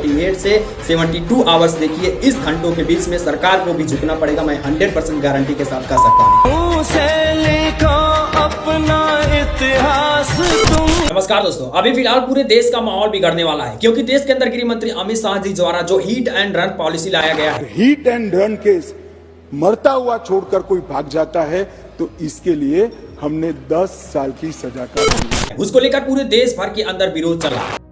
48 से 72 आवर्स देखिए, इस घंटों के बीच में सरकार को भी झुकना पड़ेगा। मैं 100% गारंटी के साथ कह सकता हूँ। अपना इतिहास तुम। नमस्कार दोस्तों, अभी फिलहाल पूरे देश का माहौल बिगड़ने वाला है, क्योंकि देश के अंदर गृह मंत्री अमित शाह जी द्वारा जो हिट एंड रन पॉलिसी लाया गया है। हिट एंड रन केस मरता हुआ छोड़कर कोई भाग जाता है तो इसके लिए हमने 10 साल की सजा कर उसको लेकर पूरे देश भर के अंदर विरोध चल रहा है।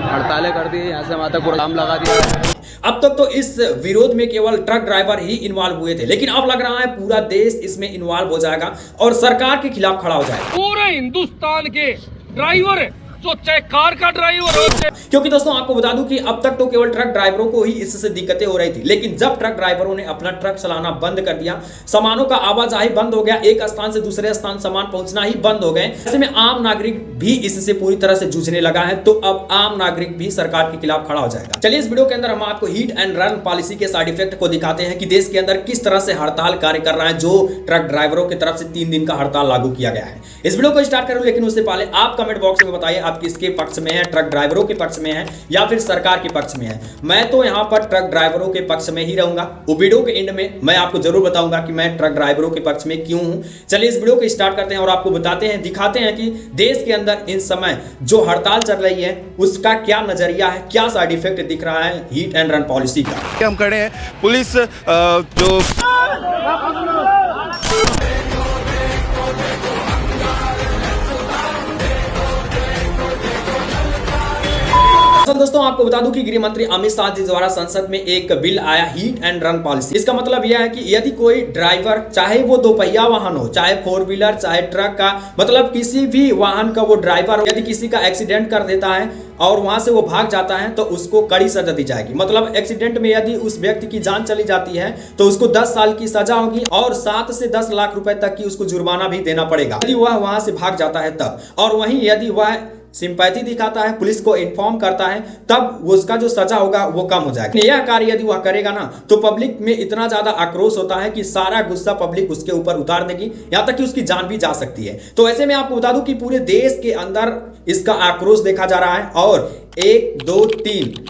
हड़तालें कर दी, यहाँ से वहां तक पूरा जाम लगा दिया है। अब तक तो इस विरोध में केवल ट्रक ड्राइवर ही इन्वॉल्व हुए थे, लेकिन अब लग रहा है पूरा देश इसमें इन्वॉल्व हो जाएगा और सरकार के खिलाफ खड़ा हो जाएगा। पूरे हिंदुस्तान के ड्राइवर, जो चाहे कार का ड्राइवर हो, क्योंकि दोस्तों आपको बता दूं कि अब तक तो केवल ट्रक ड्राइवरों को ही इससे दिक्कतें हो रही थी, लेकिन जब ट्रक ड्राइवरों ने अपना ट्रक चलाना बंद कर दिया, सामानों का आवाजाही बंद हो गया, एक स्थान से दूसरे स्थान सामान पहुंचना ही बंद हो गए, ऐसे में आम नागरिक भी इससे पूरी तरह से जूझने लगा है। तो अब आम नागरिक भी सरकार के खिलाफ खड़ा हो जाएगा। चलिए इस वीडियो के अंदर हम आपको हिट एंड रन पॉलिसी के साइड इफेक्ट को दिखाते हैं कि देश के अंदर किस तरह से हड़ताल कार्य कर रहा है, जो ट्रक ड्राइवरों की तरफ से 3 दिन का हड़ताल लागू किया गया है। इस वीडियो को स्टार्ट करूं, लेकिन उससे पहले आप कमेंट बॉक्स में बताइए आप किसके पक्ष में है, ट्रक ड्राइवरों के पक्ष में है या फिर सरकार के पक्ष में है। मैं तो यहां पर ट्रक ड्राइवरों के पक्ष में ही रहूंगा। वो वीडियो के एंड में मैं आपको जरूर बताऊंगा कि मैं ट्रक ड्राइवरों के पक्ष में क्यों हूं। चलिए इस वीडियो को स्टार्ट करते हैं और आपको बताते हैं, दिखाते हैं कि देश के अंदर इन समय जो हड़ताल चल रही है उसका क्या नजरिया है, क्या साइड इफेक्ट दिख रहा है हिट एंड रन पॉलिसी का। हम खड़े हैं, पुलिस जो दोस्तों आपको बता दूं कि गृह मंत्री अमित शाह जी द्वारा संसद में एक बिल आया हिट एंड रन पॉलिसी। इसका मतलब यह है कि यदि कोई ड्राइवर, चाहे वो 2 पहिया वाहन हो, चाहे 4 व्हीलर, चाहे ट्रक का, मतलब किसी भी वाहन का वो ड्राइवर यदि किसी का एक्सीडेंट कर देता है और वहां से वो भाग जाता है तो उसको कड़ी सजा दी जाएगी। मतलब एक्सीडेंट में यदि उस व्यक्ति की जान चली जाती है तो उसको 10 साल की सजा होगी और 7 से 10 लाख रुपए तक की उसको जुर्माना भी देना पड़ेगा यदि वह वहां से भाग जाता है तब। और वहीं यदि वह सिंपैथी दिखाता है, पुलिस को इन्फॉर्म करता है, तब उसका जो सजा होगा वो कम हो जाएगा। यह कार्य यदि वह करेगा ना तो पब्लिक में इतना ज्यादा आक्रोश होता है कि सारा गुस्सा पब्लिक उसके ऊपर उतार देगी, यहां तक कि उसकी जान भी जा सकती है। तो ऐसे में आपको बता दूं कि पूरे देश के अंदर इसका आक्रोश देखा जा रहा है और 1, 2,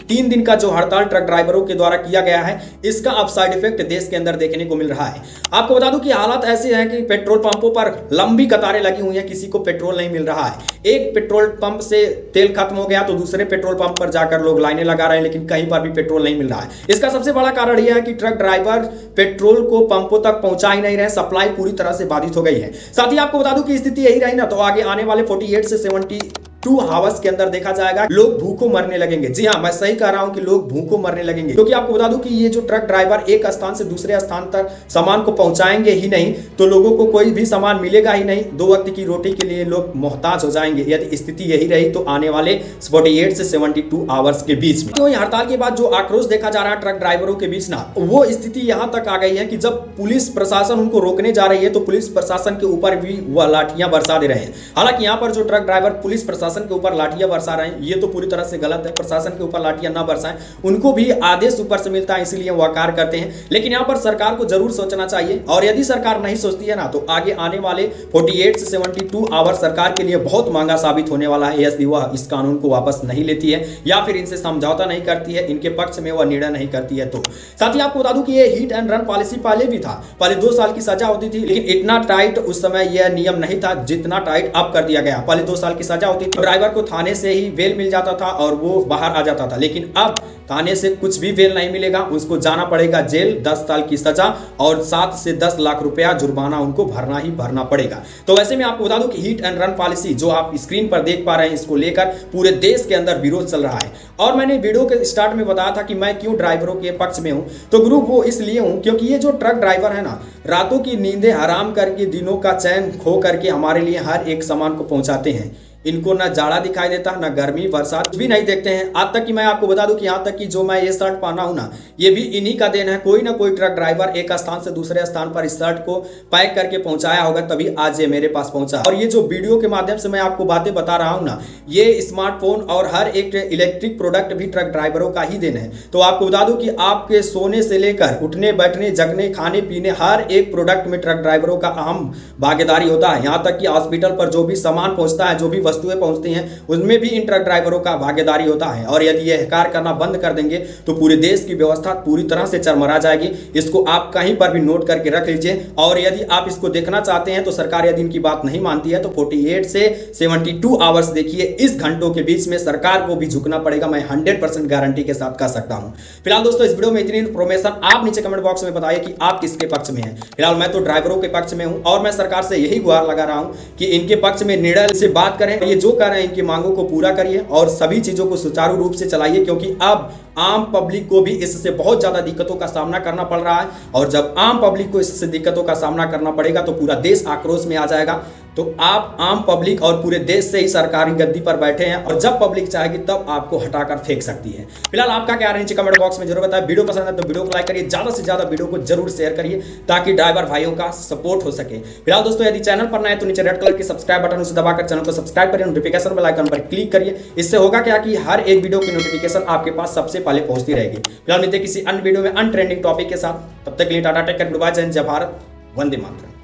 3 दिन का जो हड़ताल ट्रक ड्राइवरों के द्वारा किया गया है, इसका अब साइड इफेक्ट देश के अंदर देखने को मिल रहा है। आपको बता दूं कि हालात ऐसे हैं कि पेट्रोल पंपों पर लंबी कतारें लगी हुई हैं, किसी को पेट्रोल नहीं मिल रहा है। एक पेट्रोल पंप से तेल खत्म हो गया तो दूसरे पेट्रोल पंप पर जाकर लोग लाइनें लगा रहे हैं, लेकिन कहीं पर भी पेट्रोल नहीं मिल रहा है। इसका सबसे बड़ा कारण यह है कि ट्रक ड्राइवर पेट्रोल को पंपों तक पहुंचा ही नहीं रहे, सप्लाई पूरी तरह से बाधित हो गई है। साथ ही आपको बता दूं कि स्थिति यही रही ना तो आगे आने वाले 48 से 72 आवर्स के अंदर देखा जाएगा लोग भूखों मरने लगेंगे। जी हां, मैं सही कह रहा हूं कि लोग भूखों मरने लगेंगे, क्योंकि आपको बता दूं कि ये जो ट्रक ड्राइवर एक स्थान से दूसरे स्थान तक सामान को पहुंचाएंगे ही नहीं तो लोगों को कोई भी सामान मिलेगा ही नहीं। 2 वक्त की रोटी के लिए लोग मोहताज हो जाएंगे यदि स्थिति यही रही तो आने वाले 48 से 72 आवर्स के बीच में। तो हड़ताल के बाद जो आक्रोश देखा जा रहा है ट्रक ड्राइवरों के बीच ना, वो स्थिति यहां तक आ गई है कि जब पुलिस प्रशासन उनको रोकने जा रही है तो पुलिस प्रशासन के ऊपर भी वह लाठियां बरसा दे रहे हैं। हालांकि यहां पर जो ट्रक ड्राइवर पुलिस प्रशासन के ऊपर लाठियां बरसा रहे हैं ये तो पूरी तरह से गलत है। प्रशासन के ऊपर लाठियां ना बरसाएं, उनको भी आदेश ऊपर से मिलता है इसलिए वह कार्य करते हैं। लेकिन यहां पर सरकार को जरूर सोचना चाहिए और यदि सरकार नहीं सोचती है ना तो आगे आने वाले 48 से 72 आवर सरकार के लिए बहुत महंगा साबित होने वाला है यदि वह इस कानून को वापस नहीं लेती है या फिर इनसे समझौता नहीं करती है, इनके पक्ष में वह निर्णय नहीं करती है। तो साथ ही आपको बता दूं कि ये हिट एंड रन पॉलिसी पहले भी था, पहले 2 साल की सजा होती थी, लेकिन इतना टाइट उस समय यह नियम नहीं था जितना टाइट अब कर दिया गया। पहले 2 साल की सजा होती थी, ड्राइवर को थाने से ही बेल मिल जाता था और वो बाहर आ जाता था, लेकिन अब थाने से कुछ भी बेल नहीं मिलेगा, उसको जाना पड़ेगा जेल, 10 साल की सजा और 7 से 10 लाख रुपया जुर्माना उनको भरना ही भरना पड़ेगा। तो वैसे में आपको बता दूं कि हिट एंड रन पॉलिसी जो आप स्क्रीन पर देख पा रहे हैं, इसको लेकर पूरे देश के अंदर विरोध चल रहा है। और मैंने वीडियो के स्टार्ट में बताया था कि मैं क्यों ड्राइवरों के पक्ष में हूं, तो ग्रुप वो इसलिए हूं क्योंकि ये जो ट्रक ड्राइवर है ना, रातों की नींदें हराम करके, दिनों का चैन खो करके हमारे लिए हर एक सामान को पहुंचाते हैं। इनको ना जाड़ा दिखाई देता, ना गर्मी बरसात भी नहीं देखते हैं। आज तक कि मैं आपको बता दूं कि यहाँ तक कि जो मैं ये शर्ट पहना हूं ना, ये भी इन्हीं का देन है। कोई ना कोई ट्रक ड्राइवर एक स्थान से दूसरे स्थान पर इस शर्ट को पैक करके पहुंचाया होगा, तभी आज ये मेरे पास पहुंचा। और ये जो वीडियो के माध्यम से मैं आपको बातें बता रहा हूं ना, ये स्मार्टफोन और हर एक इलेक्ट्रिक प्रोडक्ट भी ट्रक ड्राइवरों का ही देन है। तो आपको बता दूं कि आपके सोने से लेकर उठने बैठने जगने खाने पीने हर एक प्रोडक्ट में ट्रक ड्राइवरों का अहम भागीदारी होता है। यहाँ तक कि हॉस्पिटल पर जो भी सामान पहुंचता है, जो भी वस्तुएं पहुंचती हैं उनमें भी इन ट्रक ड्राइवरों का भागीदारी होता है। और यदि यह कार्य करना बंद कर देंगे तो पूरे देश की व्यवस्था पूरी तरह से चरमरा जाएगी। इसको आप कहीं पर भी नोट करके रख लीजिए। और यदि आप इसको देखना चाहते हैं तो सरकार यदि इनकी बात नहीं मानती है तो 48 से 72 आवर्स देखिए। इस घंटों के बीच में सरकार को भी झुकना पड़ेगा, मैं 100% गारंटी के साथ कह सकता हूं। फिलहाल दोस्तों इस वीडियो में इतनी इन्फॉर्मेशन। आप नीचे कमेंट बॉक्स में बताइए कि आप किसके पक्ष में हैं। फिलहाल मैं तो ड्राइवरों के पक्ष में हूं और मैं सरकार से यही गुहार लगा रहा हूं कि इनके पक्ष में निर्णय से बात करें। ये जो कर रहे हैं इनकी मांगों को पूरा करिए और सभी चीजों को सुचारू रूप से चलाइए, क्योंकि अब आम पब्लिक को भी इससे बहुत ज्यादा दिक्कतों का सामना करना पड़ रहा है। और जब आम पब्लिक को इससे दिक्कतों का सामना करना पड़ेगा तो पूरा देश आक्रोश में आ जाएगा। तो आप आम पब्लिक और पूरे देश से ही सरकारी गद्दी पर बैठे हैं और जब पब्लिक चाहेगी तब आपको हटाकर फेंक सकती है। फिलहाल आपका क्या है नीचे कमेंट बॉक्स में जरूर बताएं। वीडियो पसंद है तो वीडियो को लाइक करिए, ज्यादा से ज्यादा वीडियो को जरूर शेयर करिए ताकि ड्राइवर भाइयों का सपोर्ट हो सके। फिलहाल दोस्तों यदि चैनल पर नए हैं तो नीचे रेड कलर की सब्सक्राइब बटन उसे दबाकर चैनल को सब्सक्राइब करिए, नोटिफिकेशन बेल आइकन पर क्लिक करिए। इससे होगा क्या कि हर एक वीडियो की नोटिफिकेशन आपके पास सबसे पहले पहुंचती रहेगी। फिलहाल मिलते हैं किसी अन्य वीडियो में अन ट्रेंडिंग टॉपिक के साथ। तब तक के लिए tata take care, good bye, जय हिंद, जय भारत, वंदे मातरम।